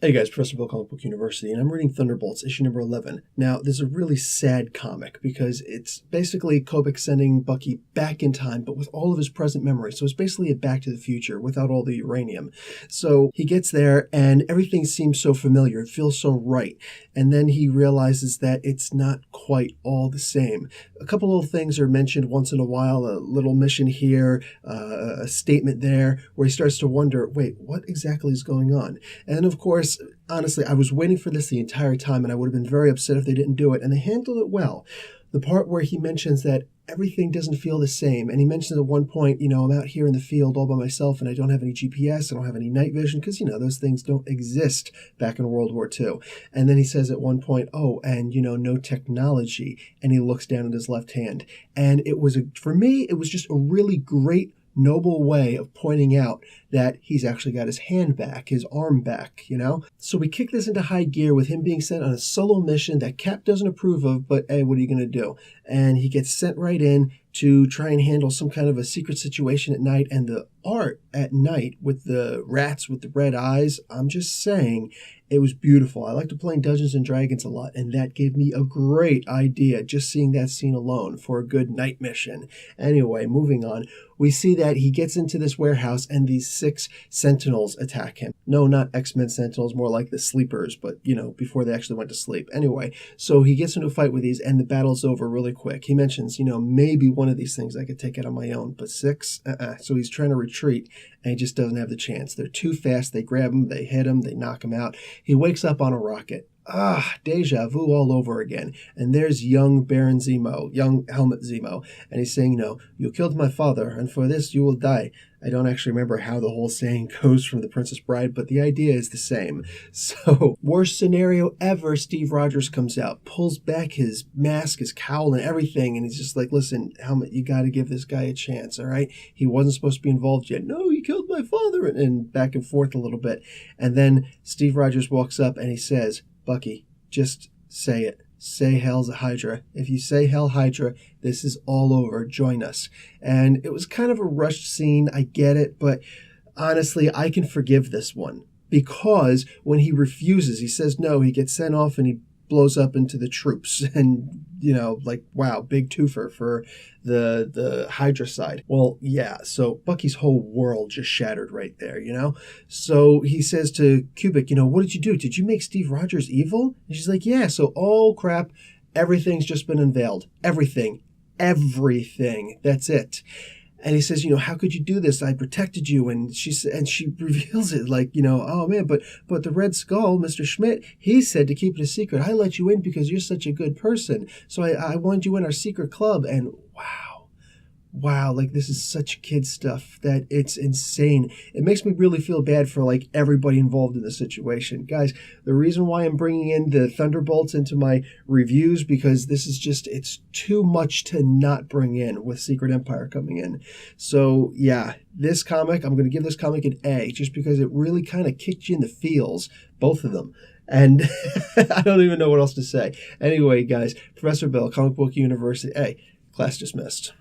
Hey guys, Professor Bill, Comic Book University, and I'm reading Thunderbolts, issue number 11. Now, this is a really sad comic because it's basically Kobik sending Bucky back in time, but with all of his present memories. So it's basically a Back to the Future without all the uranium. So he gets there and everything seems so familiar. It feels so right. And then he realizes that it's not quite all the same. A couple little things are mentioned once in a while, a little mission here, a statement there, where he starts to wonder, wait, what exactly is going on? And then, of course, honestly, I was waiting for this the entire time, and I would have been very upset if they didn't do it, and they handled it well. The part where he mentions that everything doesn't feel the same, and he mentions at one point, I'm out here in the field all by myself, and I don't have any GPS, I don't have any night vision, because, those things don't exist back in World War II. And then he says at one point, oh, and, no technology, and he looks down at his left hand. And for me, it was just a really great, noble way of pointing out that he's actually got his hand back, his arm back, So we kick this into high gear with him being sent on a solo mission that Cap doesn't approve of, but hey, what are you going to do? And he gets sent right in to try and handle some kind of a secret situation at night, and the art at night with the rats with the red eyes, I'm just saying, it was beautiful. I like to play Dungeons and Dragons a lot, and that gave me a great idea, just seeing that scene alone, for a good night mission. Anyway, moving on, we see that he gets into this warehouse, and these 6 Sentinels attack him. No, not X-Men Sentinels, more like the Sleepers, but, before they actually went to sleep. Anyway, so he gets into a fight with these, and the battle's over really quick. He mentions, maybe one of these things I could take out on my own, but 6? So he's trying to retreat, and he just doesn't have the chance. They're too fast. They grab him, they hit him, they knock him out. He wakes up on a rocket. Deja vu all over again. And there's young Baron Zemo, young Helmut Zemo, and he's saying, you killed my father, and for this you will die. I don't actually remember how the whole saying goes from The Princess Bride, but the idea is the same. So, worst scenario ever, Steve Rogers comes out, pulls back his mask, his cowl, and everything, and he's just like, listen, Helmut, you gotta give this guy a chance, all right? He wasn't supposed to be involved yet. No, he killed my father, and back and forth a little bit. And then Steve Rogers walks up and he says, Bucky, just say it. Say Hail Hydra. If you say Hail Hydra, this is all over. Join us. And it was kind of a rushed scene. I get it. But honestly, I can forgive this one. Because when he refuses, he says no, he gets sent off and he blows up into the troops. And, wow, big twofer for the Hydra side. Well, yeah, so Bucky's whole world just shattered right there, So he says to Kubik, what did you do? Did you make Steve Rogers evil? And she's like, yeah, so, oh crap, everything's just been unveiled. Everything. That's it. And he says, how could you do this? I protected you. And she reveals it like, oh man, but the Red Skull, Mr. Schmidt, he said to keep it a secret. I let you in because you're such a good person. So I wanted you in our secret club. And wow, like this is such kid stuff that it's insane. It makes me really feel bad for like everybody involved in the situation. Guys, the reason why I'm bringing in the Thunderbolts into my reviews, because this is just, it's too much to not bring in with Secret Empire coming in. So yeah, this comic, I'm going to give this comic an A just because it really kind of kicked you in the feels, both of them. And I don't even know what else to say. Anyway, guys, Professor Bill, Comic Book University, class dismissed.